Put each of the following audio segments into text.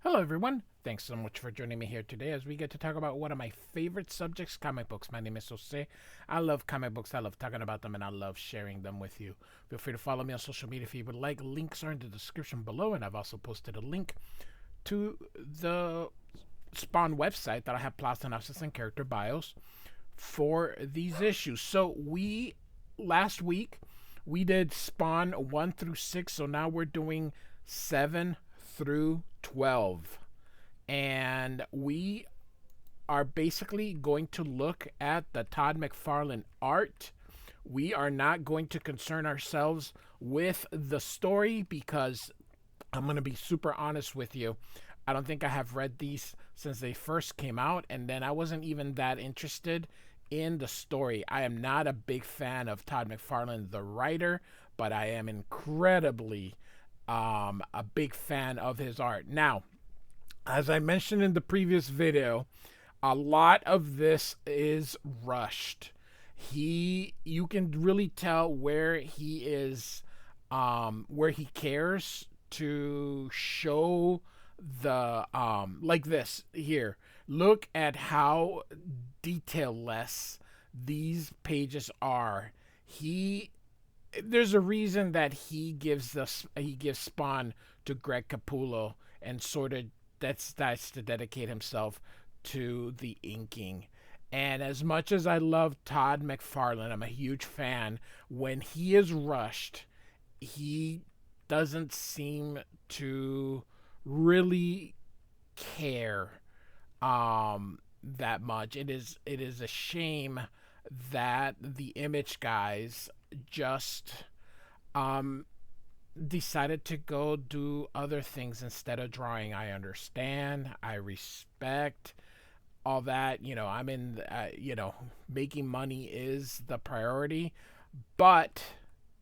Hello, everyone. Thanks so much for joining me here today as we get to talk about one of my favorite subjects, comic books. My name is Jose. I love comic books. I love talking about them, and I love sharing them with you. Feel free to follow me on social media if you would like. Links are in the description below, and I've also posted a link to the Spawn website that I have plot synopsis and character bios for these issues. So last week we did Spawn 1 through 6, so now we're doing 7 through 12. And we are basically going to look at the Todd McFarlane art. We are not going to concern ourselves with the story because I'm going to be super honest with you. I don't think I have read these since they first came out, and then I wasn't even that interested in the story. I am not a big fan of Todd McFarlane, the writer, but I am incredibly a big fan of his art. Now, as I mentioned in the previous video, a lot of this is rushed. You can really tell where he is, where he cares to show the like this here. Look at how detailless these pages are. There's a reason that he gives Spawn to Greg Capullo and sort of that's to dedicate himself to the inking. And as much as I love Todd McFarlane, I'm a huge fan. When he is rushed, he doesn't seem to really care that much. It is a shame that the Image guys just decided to go do other things instead of drawing. I understand. I respect all that. I'm in, making money is the priority, but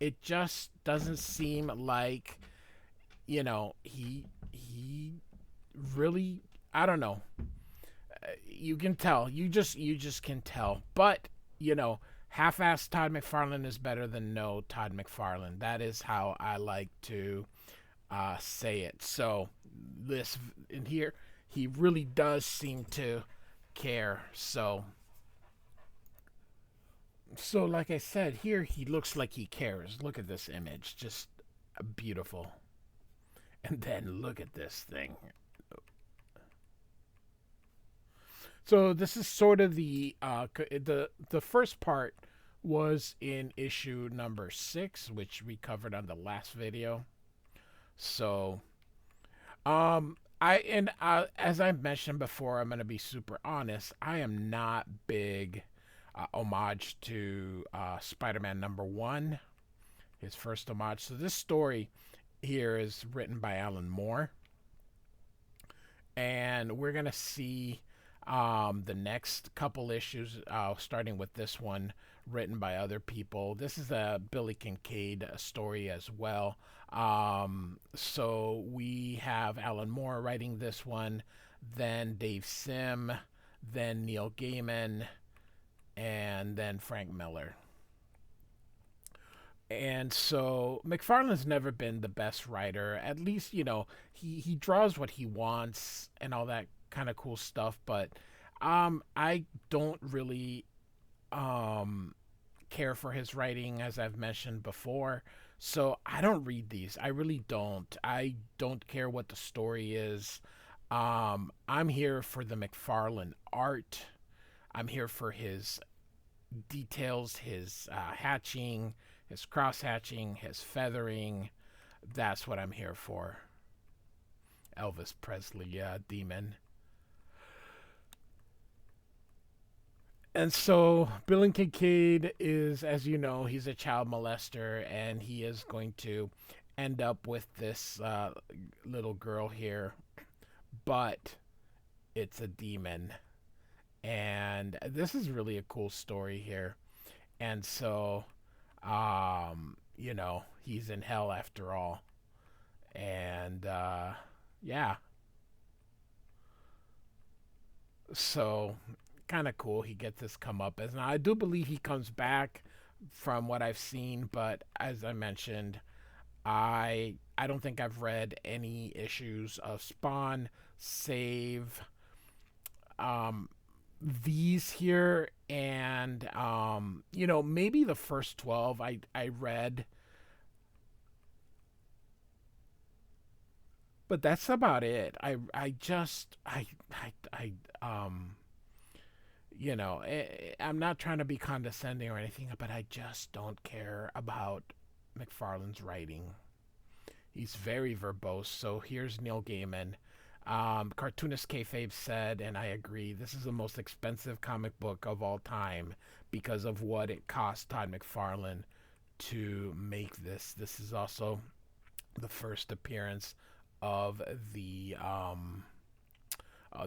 it just doesn't seem like, he really, I don't know. You can tell. You just can tell. But, half-assed Todd McFarlane is better than no Todd McFarlane. That is how I like to say it. So this in here, he really does seem to care. So like I said, here he looks like he cares. Look at this image, just beautiful. And then look at this thing. So this is sort of the first part was in issue number 6, which we covered on the last video. So as I mentioned before, I'm gonna be super honest. I am not big homage to Spider-Man #1, his first homage. So this story here is written by Alan Moore, and we're gonna see the next couple issues, starting with this one, written by other people. This is a Billy Kincaid story as well. So we have Alan Moore writing this one, then Dave Sim, then Neil Gaiman, and then Frank Miller. And so McFarlane's never been the best writer. At least, he draws what he wants and all that kind of cool stuff, but I don't really care for his writing, as I've mentioned before. So I don't read these. I really don't. I don't care what the story is. I'm here for the McFarlane art. I'm here for his details, his hatching, his cross hatching, his feathering. That's what I'm here for. Elvis Presley, demon. And so Bill Kincaid is, as you know, he's a child molester, and he is going to end up with this little girl here, but it's a demon. And this is really a cool story here. And so, he's in hell after all. And, yeah. So kind of cool. He gets this come up as now. I do believe he comes back from what I've seen, but as I mentioned, I don't think I've read any issues of Spawn, save um these here, and maybe the first 12 I read, but that's about it. I just I'm not trying to be condescending or anything, but I just don't care about McFarlane's writing. He's very verbose. So here's Neil Gaiman. Cartoonist Kayfabe said, and I agree, this is the most expensive comic book of all time because of what it cost Todd McFarlane to make this. This is also the first appearance of the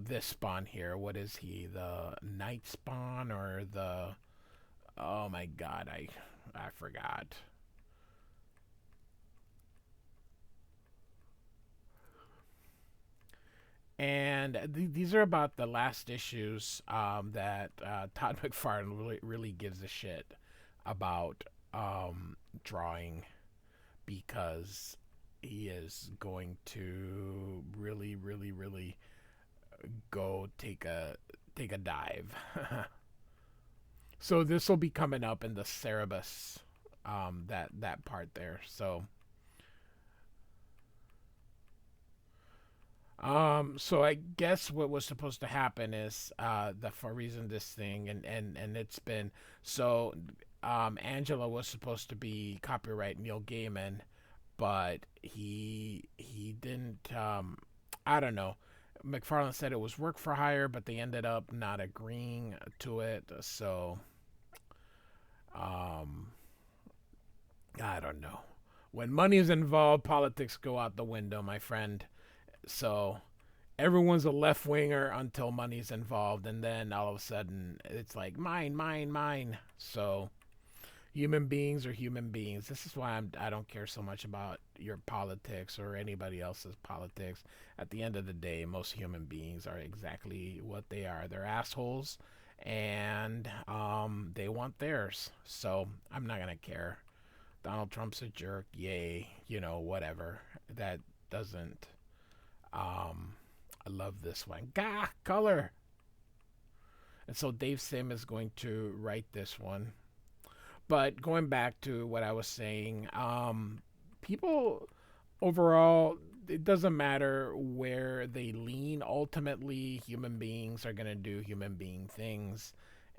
this Spawn here. What is he? The Night Spawn or the? Oh my God, I forgot. And these are about the last issues that Todd McFarlane really gives a shit about drawing, because he is going to really go take a dive. So this will be coming up in the Cerebus, that part there. So I guess what was supposed to happen is the for reason this thing, and it's been so Angela was supposed to be copyright Neil Gaiman, but he didn't. I don't know. McFarlane said it was work for hire, but they ended up not agreeing to it. So um, I don't know. When money is involved, politics go out the window, my friend. So everyone's a left winger until money's involved, and then all of a sudden it's like mine, mine, mine. So human beings are human beings. This is why I don't care so much about your politics or anybody else's politics. At the end of the day, most human beings are exactly what they are. They're assholes, and they want theirs. So I'm not gonna care. Donald Trump's a jerk. Yay, whatever. That doesn't. I love this one. Gah, color. And so Dave Sim is going to write this one. But going back to what I was saying, people overall, it doesn't matter where they lean. Ultimately, human beings are going to do human being things.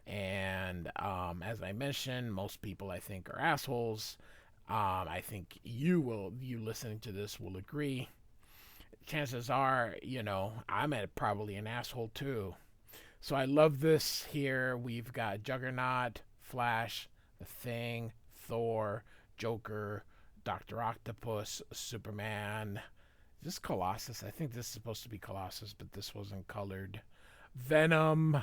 And as I mentioned, most people I think are assholes. I think you listening to this will agree. Chances are, I'm probably an asshole too. So I love this here. We've got Juggernaut, Flash, The Thing, Thor, Joker, Doctor Octopus, Superman. Is this Colossus? I think this is supposed to be Colossus, but this wasn't colored. Venom.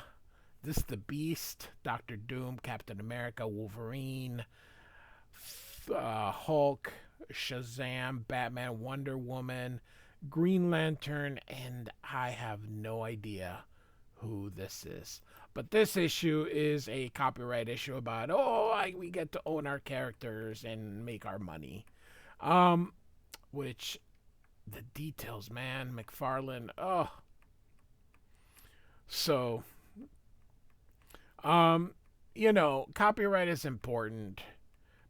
This the Beast, Doctor Doom, Captain America, Wolverine, Hulk, Shazam, Batman, Wonder Woman, Green Lantern, and I have no idea who this is. But this issue is a copyright issue about we get to own our characters and make our money. Which the details, man, McFarlane. So copyright is important.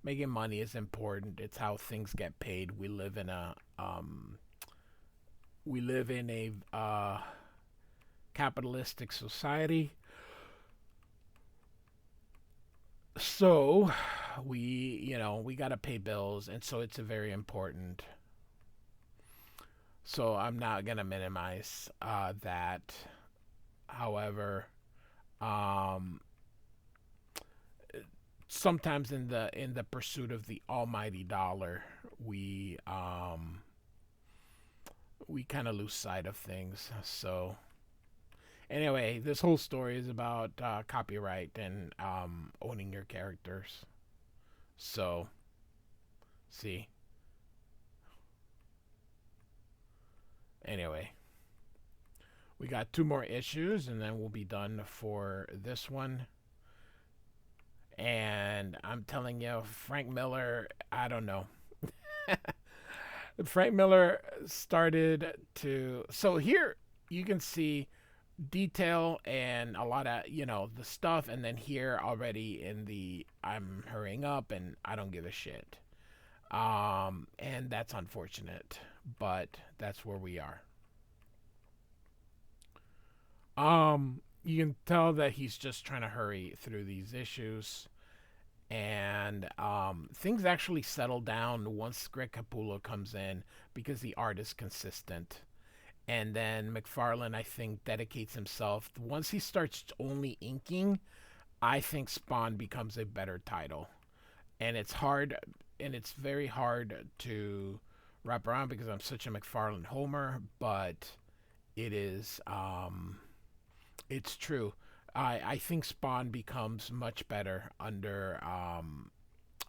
Making money is important. It's how things get paid. We live in a capitalistic society. So we got to pay bills, and so it's a very important. So I'm not going to minimize that. However, um sometimes in the pursuit of the almighty dollar, we kind of lose sight of things. So anyway, this whole story is about copyright and owning your characters. So, see. Anyway, we got two more issues, and then we'll be done for this one. And I'm telling you, Frank Miller, I don't know. Frank Miller started to. So here you can see detail and a lot of, the stuff, and then here already in the I'm hurrying up and I don't give a shit. And that's unfortunate, but that's where we are. You can tell that he's just trying to hurry through these issues. And things actually settle down once Greg Capullo comes in because the art is consistent. And then McFarlane, I think, dedicates himself. Once he starts only inking, I think Spawn becomes a better title. And it's hard, and it's very hard to wrap around because I'm such a McFarlane homer, but it is, it's true. I think Spawn becomes much better under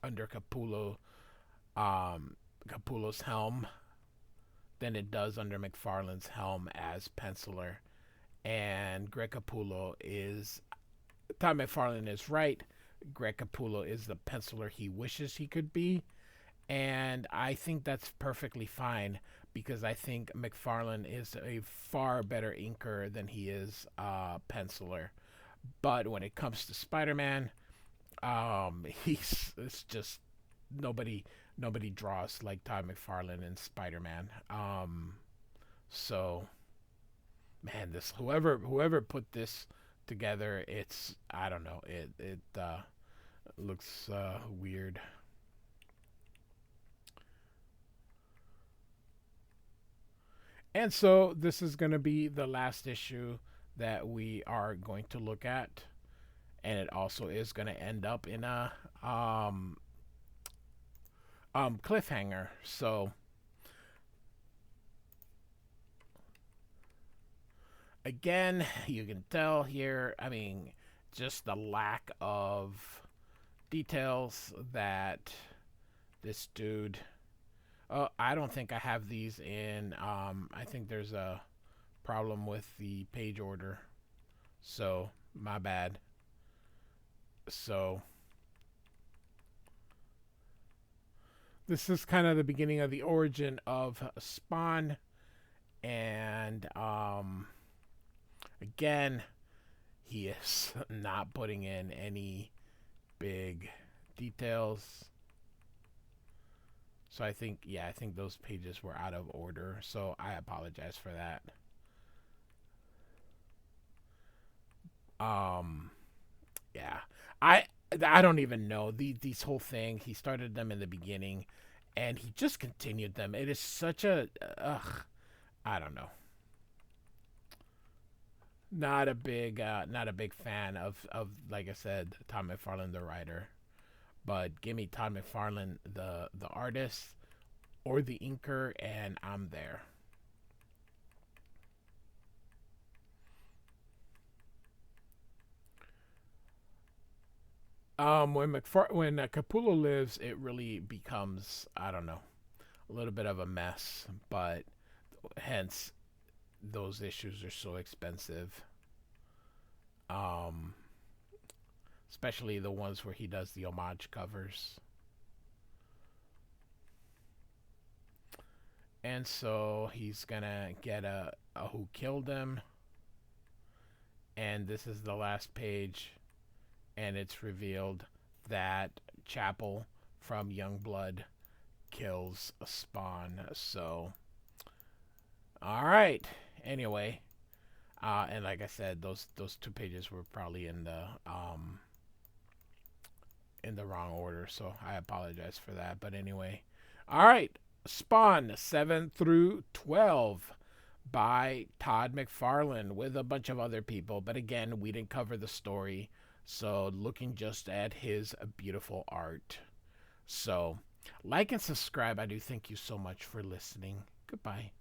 Capullo's helm than it does under McFarlane's helm as penciler. And Greg Capullo is Todd McFarlane is right. Greg Capullo is the penciler he wishes he could be, and I think that's perfectly fine because I think McFarlane is a far better inker than he is penciler. But when it comes to Spider-Man, he's it's just nobody nobody draws like Todd McFarlane in Spider-Man. So man, this whoever put this together, it's I don't know, it looks weird. And so this is going to be the last issue that we are going to look at, and it also is going to end up in a cliffhanger. So again, you can tell here. I mean, just the lack of details that this dude. Oh, I don't think I have these in. I think there's a problem with the page order. So, my bad. So, this is kind of the beginning of the origin of Spawn. And, again, he is not putting in any big details. So I think those pages were out of order. So I apologize for that. Um, yeah, I I don't even know these whole thing. He started them in the beginning, and he just continued them. It is such a I don't know. Not a big fan of like I said, Tom McFarlane the writer, but give me Todd McFarlane the artist or the inker, and I'm there. When Capullo lives, it really becomes I don't know a little bit of a mess, but hence those issues are so expensive. Um, Especially the ones where he does the homage covers. And so he's gonna get a who killed him, and this is the last page, and it's revealed that Chapel from Youngblood kills a Spawn. So, all right. Anyway, and like I said, those two pages were probably in the wrong order, so I apologize for that. But anyway, all right. Spawn 7 through 12 by Todd McFarlane with a bunch of other people. But again, we didn't cover the story, so looking just at his beautiful art. So, like and subscribe. I do thank you so much for listening. Goodbye.